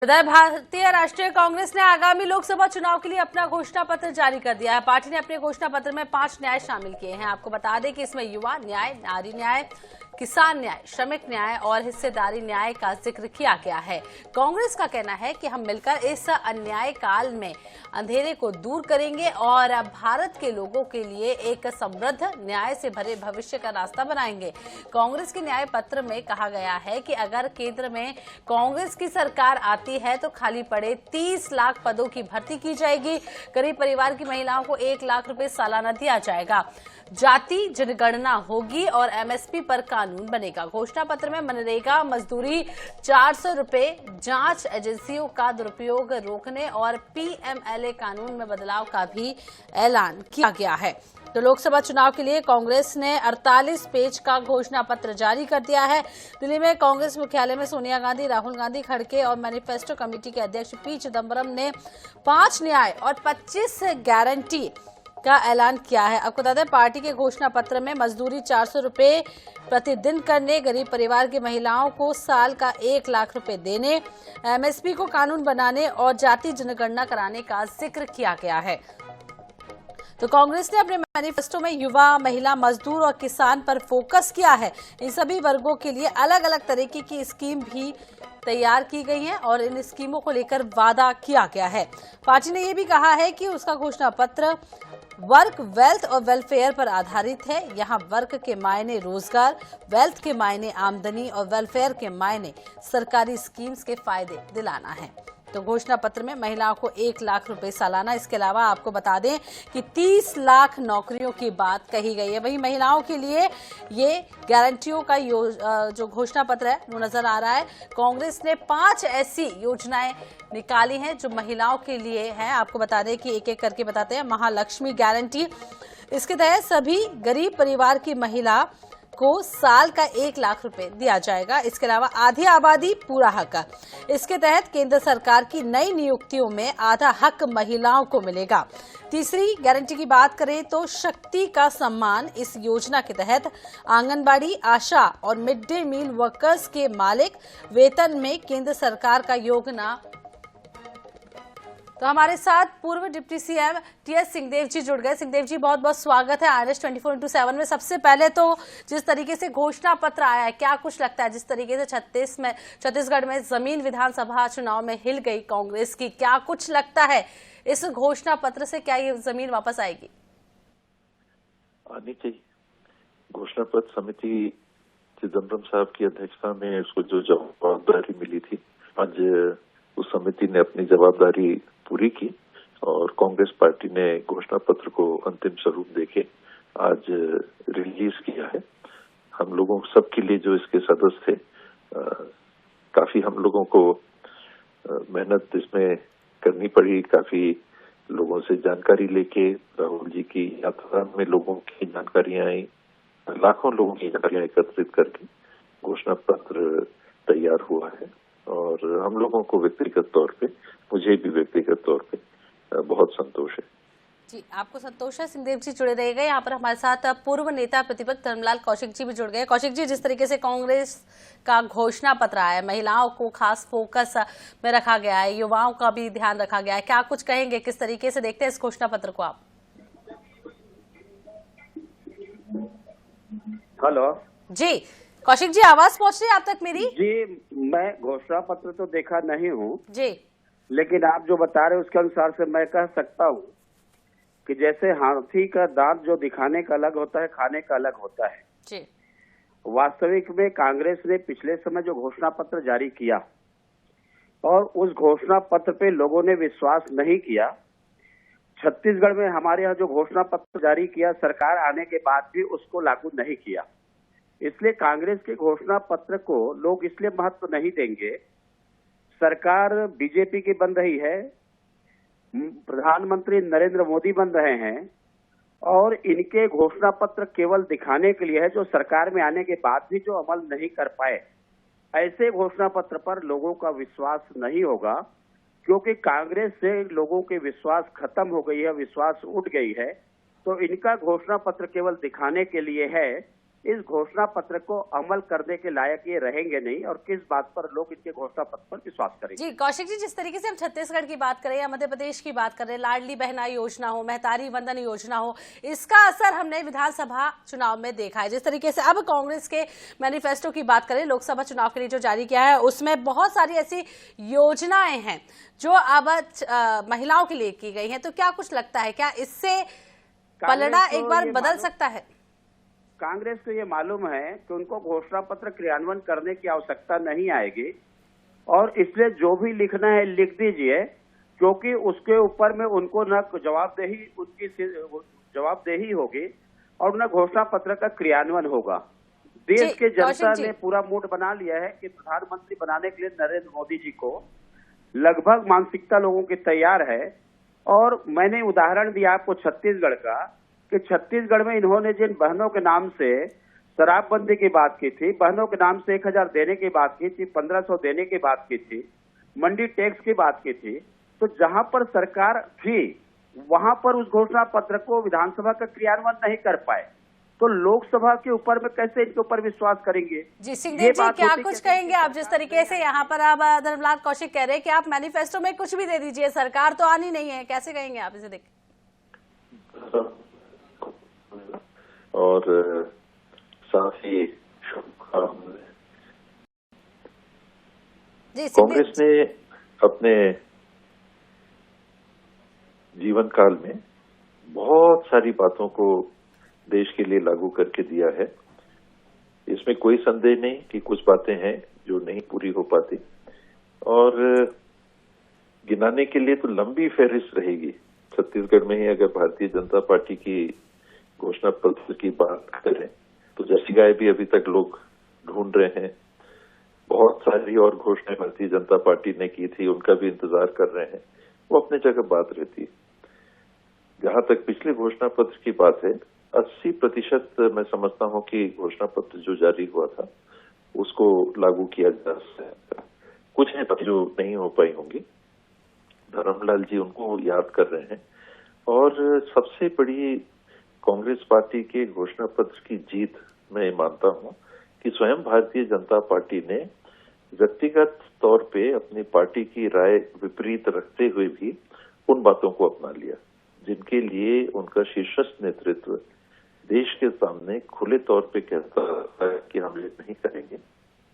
इधर भारतीय राष्ट्रीय कांग्रेस ने आगामी लोकसभा चुनाव के लिए अपना घोषणा पत्र जारी कर दिया है। पार्टी ने अपने घोषणा पत्र में 5 न्याय शामिल किए हैं। आपको बता दें कि इसमें युवा न्याय, नारी न्याय, किसान न्याय, श्रमिक न्याय और हिस्सेदारी न्याय का जिक्र किया गया है। कांग्रेस का कहना है कि हम मिलकर इस अन्याय काल में अंधेरे को दूर करेंगे और भारत के लोगों के लिए एक समृद्ध न्याय से भरे भविष्य का रास्ता बनाएंगे। कांग्रेस के न्याय पत्र में कहा गया है कि अगर केंद्र में कांग्रेस की सरकार आती है तो खाली पड़े 30 लाख पदों की भर्ती की जाएगी। गरीब परिवार की महिलाओं को 1 लाख रुपए सालाना दिया जाएगा। जाति जनगणना होगी और एमएसपी पर कानून बनेगा। घोषणा पत्र में मनरेगा मजदूरी 400 रुपए, जांच एजेंसियों का दुरुपयोग रोकने और पीएमएलए कानून में बदलाव का भी ऐलान किया गया है। तो लोकसभा चुनाव के लिए कांग्रेस ने 48 पेज का घोषणा पत्र जारी कर दिया है। दिल्ली में कांग्रेस मुख्यालय में सोनिया गांधी, राहुल गांधी, खड़गे और मैनिफेस्टो कमेटी के अध्यक्ष पी चिदम्बरम ने 5 न्याय और 25 गारंटी का ऐलान किया है। आपको बता दें, पार्टी के घोषणा पत्र में मजदूरी 400 रुपए प्रतिदिन करने, गरीब परिवार की महिलाओं को साल का 1 लाख रुपए देने, एमएसपी को कानून बनाने और जाति जनगणना कराने का जिक्र किया गया है। तो कांग्रेस ने अपने मैनिफेस्टो में युवा, महिला, मजदूर और किसान पर फोकस किया है। इन सभी वर्गों के लिए अलग अलग तरीके की स्कीम भी तैयार की गई है और इन स्कीमों को लेकर वादा किया गया है। पार्टी ने यह भी कहा है कि उसका घोषणा पत्र वर्क, वेल्थ और वेलफेयर पर आधारित है। यहाँ वर्क के मायने रोजगार, वेल्थ के मायने आमदनी और वेलफेयर के मायने सरकारी स्कीम्स के फायदे दिलाना है। तो घोषणा पत्र में महिलाओं को 1 लाख रुपए सालाना, इसके अलावा आपको बता दें कि 30 लाख नौकरियों की बात कही गई है। वहीं महिलाओं के लिए ये गारंटियों का जो घोषणा पत्र है वो नजर आ रहा है। कांग्रेस ने 5 ऐसी योजनाएं निकाली हैं जो महिलाओं के लिए हैं। आपको बता दें कि एक एक करके बताते हैं। महालक्ष्मी गारंटी, इसके तहत सभी गरीब परिवार की महिला को साल का 1 लाख रुपए दिया जाएगा। इसके अलावा आधी आबादी पूरा हक, इसके तहत केंद्र सरकार की नई नियुक्तियों में आधा हक महिलाओं को मिलेगा। तीसरी गारंटी की बात करें तो शक्ति का सम्मान, इस योजना के तहत आंगनबाड़ी, आशा और मिड डे मील वर्कर्स के मालिक वेतन में केंद्र सरकार का योगदान। तो हमारे साथ पूर्व डिप्टी सीएम टीएस सिंहदेव जी जुड़ गए। सिंहदेव जी, बहुत बहुत स्वागत है IANS 24/7 में। सबसे पहले तो जिस तरीके से घोषणा पत्र आया है, क्या कुछ लगता है, जिस तरीके से छत्तीसगढ़ में जमीन विधानसभा चुनाव में हिल गई कांग्रेस की, क्या कुछ लगता है इस घोषणा पत्र से, क्या ये जमीन वापस आएगी? आनी चाहिए। घोषणा पत्र समिति चिदम्बरम साहब की अध्यक्षता में उसको जो जवाबदारी मिली थी, आज उस समिति ने अपनी जवाबदारी पूरी की और कांग्रेस पार्टी ने घोषणा पत्र को अंतिम स्वरूप देके आज रिलीज किया है। हम लोगों सबके लिए जो इसके सदस्य थे, काफी हम लोगों को मेहनत इसमें करनी पड़ी। काफी लोगों से जानकारी लेके, राहुल जी की यात्रा में लोगों की जानकारियां आई, लाखों लोगों की जानकारियां एकत्रित करके घोषणा पत्र तैयार हुआ है। और हम लोगों को व्यक्तिगत तौर पे, मुझे भी व्यक्तिगत तौर पे बहुत संतोष है। जी, आपको संतोष है। सिंहदेव जी जुड़े रहेंगे। यहाँ पर हमारे साथ पूर्व नेता प्रतिपक्ष धर्मलाल कौशिक जी भी जुड़ गए। कौशिक जी, जिस तरीके से कांग्रेस का घोषणा पत्र आया है, महिलाओं को खास फोकस में रखा गया है, युवाओं का भी ध्यान रखा गया है, क्या कुछ कहेंगे, किस तरीके से देखते हैं इस घोषणा पत्र को आप? हेलो जी कौशिक जी, आवाज पहुंच रही है आप तक मेरी? जी, मैं घोषणा पत्र तो देखा नहीं हूँ जी, लेकिन आप जो बता रहे हैं उसके अनुसार से मैं कह सकता हूँ कि जैसे हाथी का दांत जो दिखाने का अलग होता है, खाने का अलग होता है जी। वास्तविक में कांग्रेस ने पिछले समय जो घोषणा पत्र जारी किया और उस घोषणा पत्र पे लोगों ने विश्वास नहीं किया। छत्तीसगढ़ में हमारे यहाँ जो घोषणा पत्र जारी किया, सरकार आने के बाद भी उसको लागू नहीं किया। इसलिए कांग्रेस के घोषणा पत्र को लोग इसलिए महत्व नहीं देंगे। सरकार बीजेपी की बन रही है, प्रधानमंत्री नरेंद्र मोदी बन रहे हैं और इनके घोषणा पत्र केवल दिखाने के लिए है, जो सरकार में आने के बाद भी जो अमल नहीं कर पाए। ऐसे घोषणा पत्र पर लोगों का विश्वास नहीं होगा, क्योंकि कांग्रेस से लोगों के विश्वास खत्म हो गई है, विश्वास उठ गई है। तो इनका घोषणा पत्र केवल दिखाने के लिए है इस घोषणा पत्र को अमल करने के लायक ये रहेंगे नहीं, और किस बात पर लोग इनके घोषणा पत्र पर विश्वास करेंगे। जी कौशिक जी, जिस तरीके से हम छत्तीसगढ़ की बात करें या मध्य प्रदेश की बात करें, लाडली बहना योजना हो, मेहतारी वंदन योजना हो, इसका असर हमने विधानसभा चुनाव में देखा है। जिस तरीके से अब कांग्रेस के मैनिफेस्टो की बात करें, लोकसभा चुनाव के लिए जो जारी किया है, उसमें बहुत सारी ऐसी योजनाएं हैं जो अब महिलाओं के लिए की गई हैं। तो क्या कुछ लगता है, क्या इससे पलड़ा एक बार बदल सकता है? कांग्रेस को ये मालूम है कि उनको घोषणा पत्र क्रियान्वयन करने की आवश्यकता नहीं आएगी, और इसलिए जो भी लिखना है लिख दीजिए, क्योंकि उसके ऊपर में उनको न जवाबदेही होगी और न घोषणा पत्र का क्रियान्वयन होगा। देश के जनता ने पूरा मूड बना लिया है कि प्रधानमंत्री बनाने के लिए नरेंद्र मोदी जी को लगभग मानसिकता लोगों की तैयार है। और मैंने उदाहरण दिया आपको छत्तीसगढ़ का, कि छत्तीसगढ़ में इन्होंने जिन बहनों के नाम से शराबबंदी की बात की थी, बहनों के नाम से 1000 देने की बात की थी, 1500 देने की बात की थी, मंडी टैक्स की बात की थी, तो जहां पर सरकार थी वहां पर उस घोषणा पत्र को विधानसभा का क्रियान्वयन नहीं कर पाए, तो लोकसभा के ऊपर में कैसे इनके ऊपर विश्वास करेंगे? जी सिंहदेव जी, क्या कुछ कहेंगे आप? जिस तरीके से यहाँ पर आप धर्मलाल कौशिक कह रहे हैं कि आप मैनिफेस्टो में कुछ भी दे दीजिए, सरकार तो आनी नहीं है, कैसे कहेंगे आप इसे? और साथ ही कांग्रेस ने अपने जीवन काल में बहुत सारी बातों को देश के लिए लागू करके दिया है। इसमें कोई संदेह नहीं कि कुछ बातें हैं जो नहीं पूरी हो पाती, और गिनाने के लिए तो लंबी फहरिस्त रहेगी। छत्तीसगढ़ में ही अगर भारतीय जनता पार्टी की घोषणा पत्र की बात करें तो जर्सी गाय भी अभी तक लोग ढूंढ रहे हैं। बहुत सारी और घोषणाएं भारतीय जनता पार्टी ने की थी, उनका भी इंतजार कर रहे हैं, वो अपनी जगह बात रहती है। जहां तक पिछले घोषणा पत्र की बात है, 80% मैं समझता हूं कि घोषणा पत्र जो जारी हुआ था उसको लागू किया जा सकता है। कुछ है जो नहीं हो पाई होंगी, धर्मलाल जी उनको याद कर रहे हैं। और सबसे बड़ी कांग्रेस पार्टी के घोषणा पत्र की जीत मैं मानता हूं कि स्वयं भारतीय जनता पार्टी ने व्यक्तिगत तौर पे अपनी पार्टी की राय विपरीत रखते हुए भी उन बातों को अपना लिया जिनके लिए उनका शीर्षस्थ नेतृत्व देश के सामने खुले तौर पे कहता है कि हम ये नहीं करेंगे।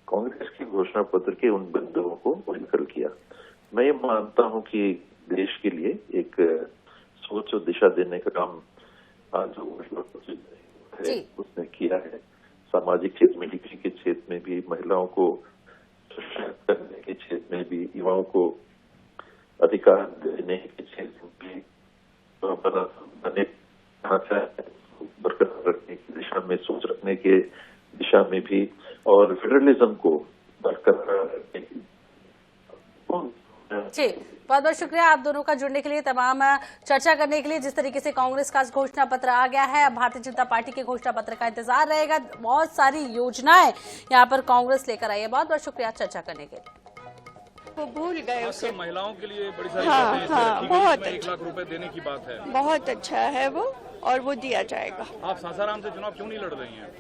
कांग्रेस की घोषणा पत्र के उन बिंदुओं को विफल किया। मैं ये मानता हूं कि देश के लिए एक सोच और दिशा देने का काम आज जो घोषणा पत्र है उसने किया है। सामाजिक क्षेत्र में, डिग्री के क्षेत्र में भी, महिलाओं को सशक्त करने के क्षेत्र में भी, युवाओं को अधिकार देने के क्षेत्र में भी बने ढांचा बरकरार रखने की दिशा में, सोच रखने के दिशा में भी, और फेडरलिज्म को बरकरार रखने की। जी बहुत बहुत शुक्रिया आप दोनों का जुड़ने के लिए, तमाम चर्चा करने के लिए। जिस तरीके से कांग्रेस का घोषणा पत्र आ गया है, अब भारतीय जनता पार्टी के घोषणा पत्र का इंतजार रहेगा। बहुत सारी योजनाएं यहाँ पर कांग्रेस लेकर आई है। बहुत बहुत शुक्रिया चर्चा करने के लिए। वो भूल गए उसे। महिलाओं के लिए बड़ी सारी बहुत 1 लाख रुपए देने की बात है। बहुत अच्छा है वो, और वो दिया जाएगा। आप सासाराम से चुनाव क्यों नहीं लड़ रही हैं?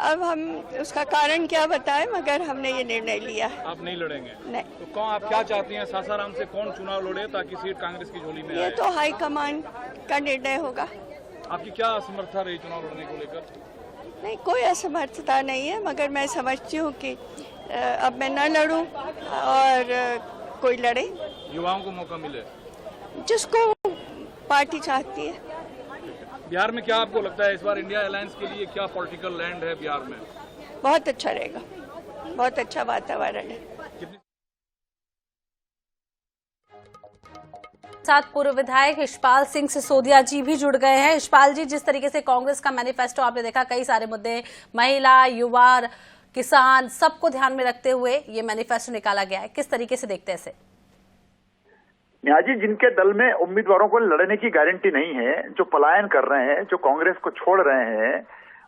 अब हम उसका कारण क्या बताएं, मगर हमने ये निर्णय लिया है। आप नहीं लड़ेंगे? नहीं। तो कौन, आप क्या चाहती हैं, सासाराम से कौन चुनाव लड़े ताकि सीट कांग्रेस की झोली में आए? ये तो हाईकमान का निर्णय होगा। आपकी क्या असमर्थता रही चुनाव लड़ने को लेकर? नहीं, कोई असमर्थता नहीं है, मगर मैं समझती हूँ कि अब मैं न लड़ूं और कोई लड़े। युवाओं को मौका मिले, जिसको पार्टी चाहती है। बिहार में क्या आपको लगता है इस बार इंडिया अलायंस के लिए क्या पॉलिटिकल लैंड है बिहार में? बहुत अच्छा रहेगा, बहुत अच्छा वातावरण है। साथ पूर्व विधायक यशपाल सिंह सिसोदिया जी भी जुड़ गए हैं। यशपाल जी, जिस तरीके से कांग्रेस का मैनिफेस्टो आपने देखा, कई सारे मुद्दे, महिला, युवा, किसान, सबको ध्यान में रखते हुए ये मैनिफेस्टो निकाला गया है, किस तरीके से देखते हैं इसे? जी, जिनके दल में उम्मीदवारों को लड़ने की गारंटी नहीं है, जो पलायन कर रहे हैं, जो कांग्रेस को छोड़ रहे हैं,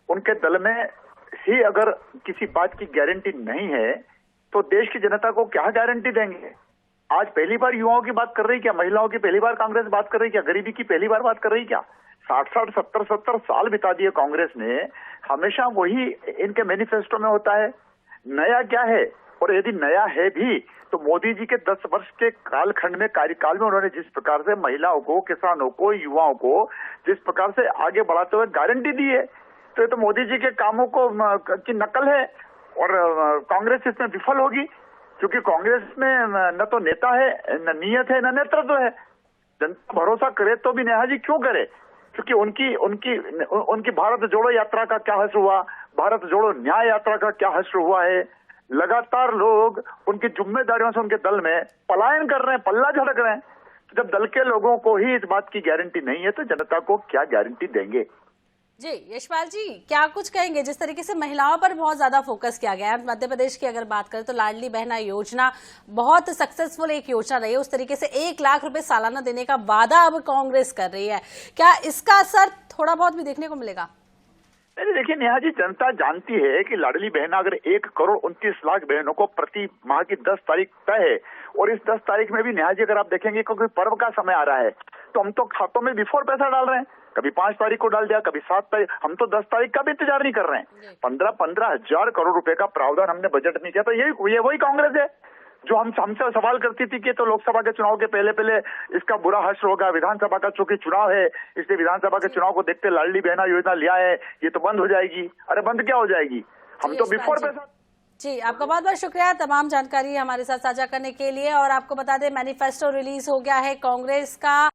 उनके दल में ही अगर किसी बात की गारंटी नहीं है तो देश की जनता को क्या गारंटी देंगे? आज पहली बार युवाओं की बात कर रही क्या? महिलाओं की पहली बार कांग्रेस बात कर रही क्या? गरीबी की पहली बार बात कर रही क्या? 60 70 साल बिता दिए कांग्रेस ने, हमेशा वही इनके मैनिफेस्टो में होता है। नया क्या है? और यदि नया है भी तो मोदी जी के 10 वर्ष के कालखंड में, कार्यकाल में उन्होंने जिस प्रकार से महिलाओं को, किसानों को, युवाओं को जिस प्रकार से आगे बढ़ाते हुए गारंटी दी है, तो ये तो मोदी जी के कामों को की नकल है। और कांग्रेस इसमें विफल होगी, क्योंकि कांग्रेस में न तो नेता है, न नियत है, न नेतृत्व है। जनता भरोसा करे तो भी नेहा जी क्यों करे? क्योंकि उनकी भारत जोड़ो यात्रा का क्या हश्र हुआ, भारत जोड़ो न्याय यात्रा का क्या हश्र हुआ है। लगातार लोग उनकी जिम्मेदारियों से उनके दल में पलायन कर रहे हैं, पल्ला झटक रहे हैं। तो जब दल के लोगों को ही इस बात की गारंटी नहीं है तो जनता को क्या गारंटी देंगे? जी यशपाल जी, क्या कुछ कहेंगे? जिस तरीके से महिलाओं पर बहुत ज्यादा फोकस किया गया है, मध्य प्रदेश की अगर बात करें तो लाडली बहना योजना बहुत सक्सेसफुल एक योजना रही है। उस तरीके से 1 लाख रुपए सालाना देने का वादा अब कांग्रेस कर रही है, क्या इसका असर थोड़ा बहुत भी देखने को मिलेगा? नहीं, देखिए नेहा जी, जनता जानती है कि लाडली बहना अगर 1,29,00,000 बहनों को प्रति माह की 10 तारीख तय है, और इस 10 तारीख में भी नेहा जी अगर आप देखेंगे क्योंकि पर्व का समय आ रहा है, तो हम तो खातों में बिफोर पैसा डाल रहे हैं। कभी 5 तारीख को डाल दिया, कभी 7 तारीख, हम तो 10 तारीख का भी इंतजार नहीं कर रहे हैं। 15 हजार करोड़ रुपए का प्रावधान हमने बजट में किया। तो ये वही कांग्रेस है जो हमसे सवाल करती थी कि तो लोकसभा के चुनाव के पहले इसका बुरा हश्र होगा, विधानसभा का चूंकि चुनाव है इसलिए विधानसभा के चुनाव को देखते लाडली बहना योजना लिया है, ये तो बंद हो जाएगी। अरे बंद क्या हो जाएगी? हम तो बिफोर पैसा। जी आपका बहुत बहुत शुक्रिया तमाम जानकारी हमारे साथ साझा करने के लिए। और आपको बता दें मैनिफेस्टो रिलीज हो गया है कांग्रेस का।